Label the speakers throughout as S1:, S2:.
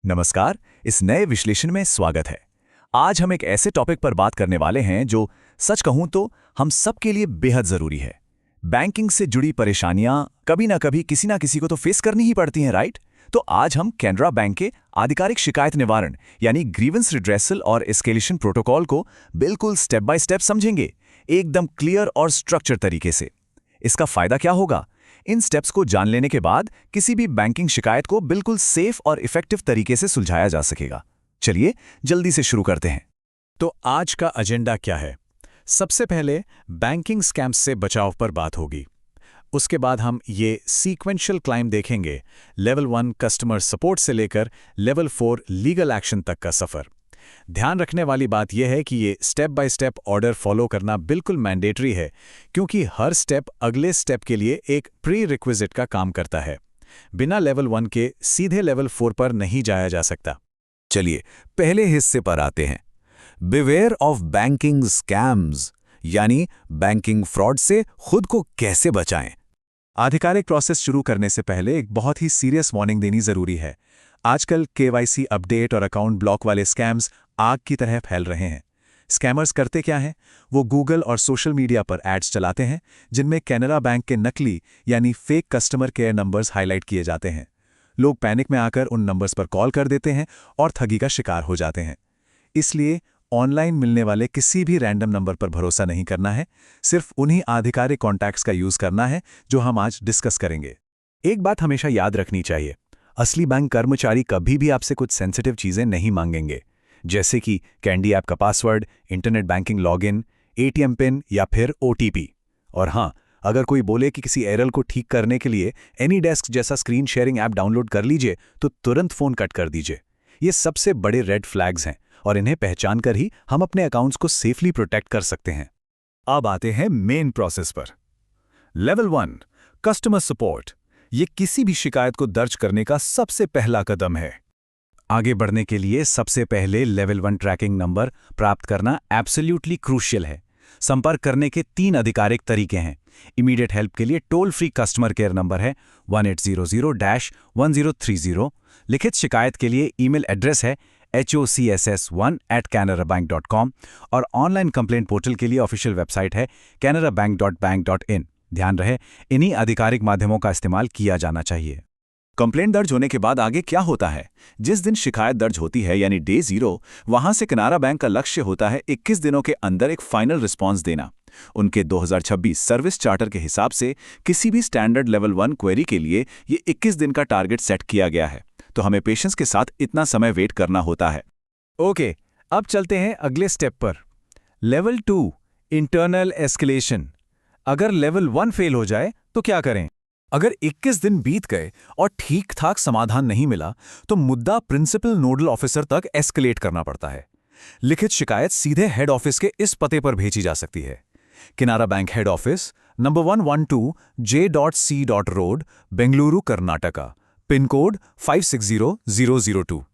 S1: नमस्कार। इस नए विश्लेषण में स्वागत है। आज हम एक ऐसे टॉपिक पर बात करने वाले हैं जो सच कहूं तो हम सबके लिए बेहद जरूरी है। बैंकिंग से जुड़ी परेशानियां कभी ना कभी किसी ना किसी को तो फेस करनी ही पड़ती हैं, राइट? तो आज हम कैनरा बैंक के आधिकारिक शिकायत निवारण यानी ग्रीवेंस रिड्रेसल और एस्केलेशन प्रोटोकॉल को बिल्कुल स्टेप बाय स्टेप समझेंगे, एकदम क्लियर और स्ट्रक्चर तरीके से। इसका फायदा क्या होगा? इन स्टेप्स को जान लेने के बाद किसी भी बैंकिंग शिकायत को बिल्कुल सेफ और इफेक्टिव तरीके से सुलझाया जा सकेगा। चलिए जल्दी से शुरू करते हैं।
S2: तो आज का एजेंडा क्या है? सबसे पहले बैंकिंग स्कैम्स से बचाव पर बात होगी। उसके बाद हम ये सीक्वेंशियल क्लाइम देखेंगे, लेवल 1 कस्टमर सपोर्ट से लेकर लेवल 4 लीगल एक्शन तक का सफ़र। ध्यान रखने वाली बात यह है कि ये step by step order follow करना बिल्कुल मैंडेटरी है, क्योंकि हर स्टेप अगले स्टेप के लिए एक प्री रिक्विजिट का काम करता है। बिना लेवल 1 के सीधे लेवल 4 पर नहीं जाया जा सकता।
S1: चलिए पहले हिस्से पर आते हैं। बिवेयर ऑफ बैंकिंग स्कैम्स यानी बैंकिंग फ्रॉड से खुद को कैसे बचाएं।
S2: आधिकारिक प्रोसेस शुरू करने से पहले एक बहुत ही सीरियस वार्निंग देनी जरूरी है। आजकल केवाईसी अपडेट और अकाउंट ब्लॉक वाले स्कैम्स आग की तरह फैल रहे हैं। स्कैमर्स करते क्या हैं? वो गूगल और सोशल मीडिया पर एड्स चलाते हैं जिनमें कैनरा बैंक के नकली यानी fake customer care numbers highlight किए जाते हैं। लोग पैनिक में आकर उन नंबर्स पर कॉल कर देते हैं और ठगी का शिकार हो जाते हैं। इसलिए ऑनलाइन मिलने वाले किसी भी रैंडम नंबर पर भरोसा नहीं करना है, सिर्फ उन्हीं आधिकारिक कॉन्टैक्ट्स का यूज करना है जो हम आज डिस्कस करेंगे।
S1: एक बात हमेशा याद रखनी चाहिए, असली बैंक कर्मचारी कभी भी आपसे कुछ सेंसिटिव चीजें नहीं मांगेंगे, जैसे कि कैंडी ऐप का password, internet banking login, ATM pin या फिर ओटीपी। और हाँ, अगर कोई बोले कि किसी एरर को ठीक करने के लिए एनीडेस्क जैसा स्क्रीन शेयरिंग ऐप डाउनलोड कर लीजिए, तो तुरंत फोन कट कर दीजिए। ये सबसे बड़े रेड फ्लैग्स हैं और इन्हें पहचान कर ही हम अपने अकाउंट्स को सेफली प्रोटेक्ट कर सकते हैं। अब आते हैं मेन प्रोसेस पर। Level 1 customer support. ये किसी भी शिकायत को दर्ज करने का सबसे पहला कदम है। आगे बढ़ने के लिए सबसे पहले लेवल 1 ट्रैकिंग नंबर प्राप्त करना एब्सोल्युटली क्रूशियल है। संपर्क करने के 3 आधिकारिक तरीके हैं। इमीडिएट हेल्प के लिए toll free customer care number है 1800-1030। लिखित शिकायत के लिए ईमेल एड्रेस है hocss1@canarabank.com और ऑनलाइन कंप्लेंट पोर्टल के लिए ऑफिशियल वेबसाइट है canarabank.bank.in। ध्यान रहे, इन्हीं आधिकारिक माध्यमों का इस्तेमाल किया जाना चाहिए। कंप्लेंट दर्ज होने के बाद आगे क्या होता है? जिस दिन शिकायत दर्ज होती है यानी डे 0, वहां से कैनरा बैंक का लक्ष्य होता है 21 दिनों के अंदर एक फाइनल रिस्पांस देना। उनके 2026 सर्विस चार्टर के हिसाब से किसी भी स्टैंडर्ड लेवल 1 क्वेरी के लिए ये 21 दिन का टारगेट सेट किया गया है, तो हमें पेशेंस के साथ इतना समय वेट करना होता है।
S2: ओके, अब चलते हैं अगले स्टेप पर। Level 2 internal escalation. अगर लेवल 1 फेल हो जाए तो क्या करें? अगर 21 दिन बीत गए और ठीक ठाक समाधान नहीं मिला तो मुद्दा प्रिंसिपल नोडल ऑफिसर तक एस्केलेट करना पड़ता है। लिखित शिकायत सीधे हेड ऑफिस के इस पते पर भेजी जा सकती है। Canara bank head office, number 112 J.C. Road, Bengaluru, Karnataka, pin code 560002।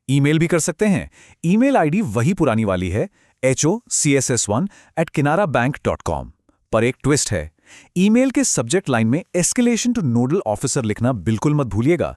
S2: Email भी कर सकते हैं। ईमेल आईडी वही पुरानी वाली है, hocss1@canarabank.com। पर एक ट्विस्ट है, ईमेल के सब्जेक्ट लाइन में एस्केलेशन टू नोडल ऑफिसर लिखना बिल्कुल मत भूलिएगा।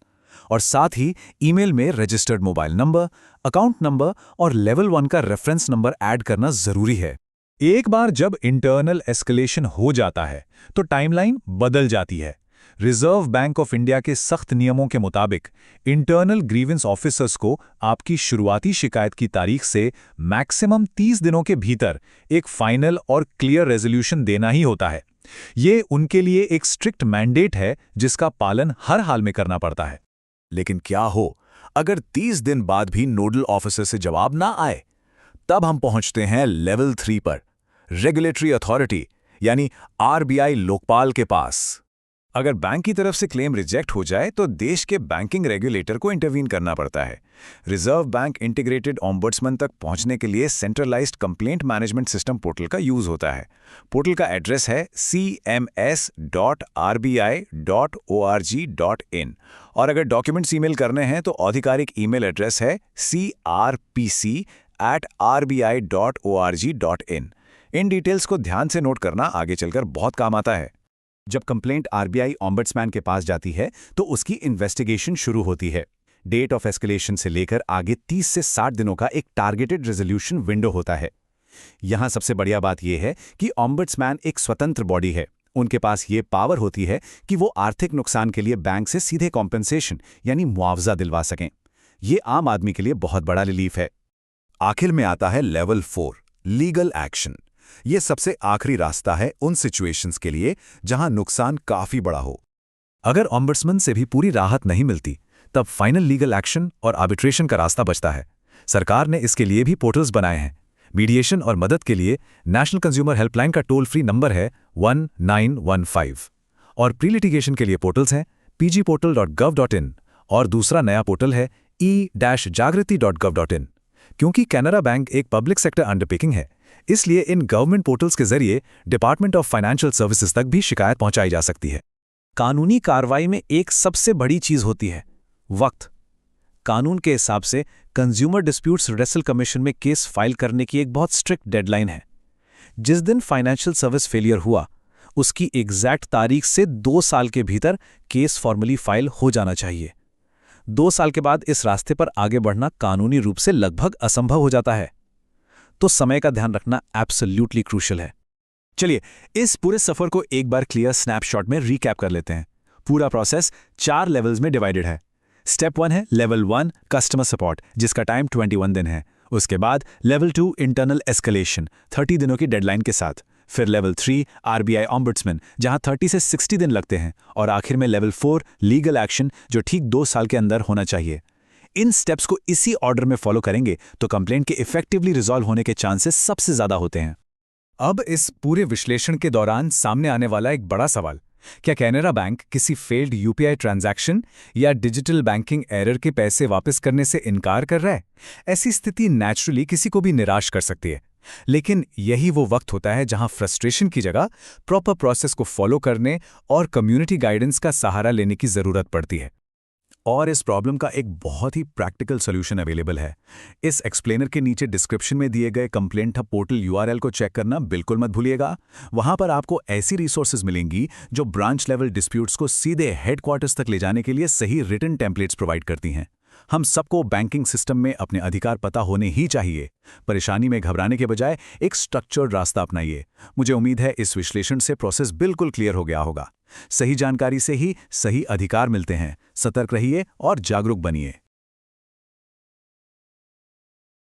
S2: और साथ ही ईमेल में registered mobile number, account number और लेवल 1 का रेफरेंस नंबर ऐड करना जरूरी है। एक बार जब इंटरनल एस्केलेशन हो जाता है तो टाइमलाइन बदल जाती है। रिजर्व बैंक ऑफ इंडिया के सख्त नियमों के मुताबिक इंटरनल ग्रीवेंस ऑफिसर्स को आपकी शुरुआती शिकायत की तारीख से मैक्सिमम 30 दिनों के भीतर एक फाइनल और क्लियर रेजोल्यूशन देना ही होता है। ये उनके लिए एक स्ट्रिक्ट मैंडेट है जिसका पालन हर हाल में करना पड़ता है।
S1: लेकिन क्या हो अगर 30 दिन बाद भी नोडल ऑफिसर से जवाब ना आए? तब हम पहुंचते हैं लेवल 3 पर, रेगुलेटरी अथॉरिटी यानी आरबीआई लोकपाल के पास। अगर बैंक की तरफ से क्लेम रिजेक्ट हो जाए तो देश के बैंकिंग रेगुलेटर को इंटरवीन करना पड़ता है। रिजर्व बैंक इंटीग्रेटेड ओम्बड्समैन तक पहुंचने के लिए centralised complaint management system portal का यूज होता है। पोर्टल का एड्रेस है cms.rbi.org.in और अगर डॉक्यूमेंट्स ईमेल करने हैं तो आधिकारिक ईमेल एड्रेस है crpc@rbi.org.in। इन डिटेल्स को ध्यान से नोट करना आगे चलकर बहुत काम आता है। जब कंप्लेंट आरबीआई ओम्बड्समैन के पास जाती है तो उसकी इन्वेस्टिगेशन शुरू होती है। डेट ऑफ एस्केलेशन से लेकर आगे 30 से 60 दिनों का एक टारगेटेड रेजोल्यूशन विंडो होता है। यहां सबसे बढ़िया बात यह है कि ऑम्बड्समैन एक स्वतंत्र बॉडी है। उनके पास ये पावर होती है कि वो आर्थिक नुकसान के लिए बैंक से सीधे कॉम्पेंसेशन यानी मुआवजा दिलवा सकें। ये आम आदमी के लिए बहुत बड़ा रिलीफ है।
S2: आखिर में आता है लेवल 4, लीगल एक्शन। ये सबसे आखिरी रास्ता है उन सिचुएशंस के लिए जहां नुकसान काफी बड़ा हो। अगर ऑम्बड्समैन से भी पूरी राहत नहीं मिलती, तब फाइनल लीगल एक्शन और आर्बिट्रेशन का रास्ता बचता है। सरकार ने इसके लिए भी पोर्टल्स बनाए हैं। मीडिएशन और मदद के लिए नेशनल कंज्यूमर हेल्पलाइन का टोल फ्री नंबर है 1915 और प्री लिटिगेशन के लिए पोर्टल्स हैं pgportal.gov.in और दूसरा नया पोर्टल है e-jagriti.gov.in। क्योंकि कैनरा बैंक एक पब्लिक सेक्टर अंडरटेकिंग है, इसलिए इन गवर्नमेंट पोर्टल्स के जरिए डिपार्टमेंट ऑफ फाइनेंशियल सर्विसेज तक भी शिकायत पहुंचाई जा सकती है।
S1: कानूनी कार्रवाई में एक सबसे बड़ी चीज होती है वक्त। कानून के हिसाब से कंज्यूमर डिस्प्यूट्स रिड्रेसल कमीशन में केस फाइल करने की एक बहुत स्ट्रिक्ट डेडलाइन है। जिस दिन फाइनेंशियल सर्विस फेलियर हुआ, उसकी एग्जैक्ट तारीख से 2 साल के भीतर केस फॉर्मली फाइल हो जाना चाहिए। 2 साल के बाद इस रास्ते पर आगे बढ़ना कानूनी रूप से लगभग असंभव हो जाता है। तो समय का ध्यान रखना एब्सोल्यूटली क्रूशियल है। चलिए इस पूरे सफर को एक बार क्लियर स्नैपशॉट में रीकैप कर लेते हैं। पूरा प्रोसेस 4 लेवल्स में डिवाइडेड है। स्टेप 1 है लेवल 1 कस्टमर सपोर्ट, जिसका टाइम 21 दिन है। उसके बाद लेवल 2 इंटरनल एस्केलेशन 30 दिनों की डेडलाइन के साथ। फिर लेवल 3 आरबीआई ऑम्बड्समैन, जहां 30 से 60 दिन लगते हैं। और आखिर में लेवल 4 लीगल एक्शन, जो ठीक 2 साल के अंदर होना चाहिए। इन स्टेप्स को इसी ऑर्डर में फॉलो करेंगे तो कंप्लेंट के इफेक्टिवली रिजॉल्व होने के चांसेस सबसे ज्यादा होते हैं।
S2: अब इस पूरे विश्लेषण के दौरान सामने आने वाला एक बड़ा सवाल, क्या कैनरा बैंक किसी फेल्ड यूपीआई ट्रांजैक्शन या डिजिटल बैंकिंग एरर के पैसे वापस करने से इनकार कर रहा है? ऐसी स्थिति नेचुरली किसी को भी निराश कर सकती है, लेकिन यही वो वक्त होता है जहां फ्रस्ट्रेशन की जगह प्रॉपर प्रोसेस को फॉलो करने और कम्युनिटी गाइडेंस का सहारा लेने की जरूरत पड़ती है। और इस प्रॉब्लम का एक बहुत ही प्रैक्टिकल सॉल्यूशन अवेलेबल है। इस एक्सप्लेनर के नीचे डिस्क्रिप्शन में दिए गए कंप्लेंट हब पोर्टल यूआरएल को चेक करना बिल्कुल मत भूलिएगा। वहां पर आपको ऐसी रिसोर्सेज मिलेंगी जो ब्रांच लेवल डिस्प्यूट्स को सीधे हेडक्वार्टर्स तक ले जाने के लिए सही रिटन टेम्पलेट्स प्रोवाइड करती हैं। हम सबको बैंकिंग सिस्टम में अपने अधिकार पता होने ही चाहिए। परेशानी में घबराने के बजाय एक स्ट्रक्चर्ड रास्ता अपनाइए। मुझे उम्मीद है इस विश्लेषण से प्रोसेस बिल्कुल क्लियर हो गया होगा। सही जानकारी से ही सही अधिकार मिलते हैं। सतर्क रहिए और जागरूक बनिए।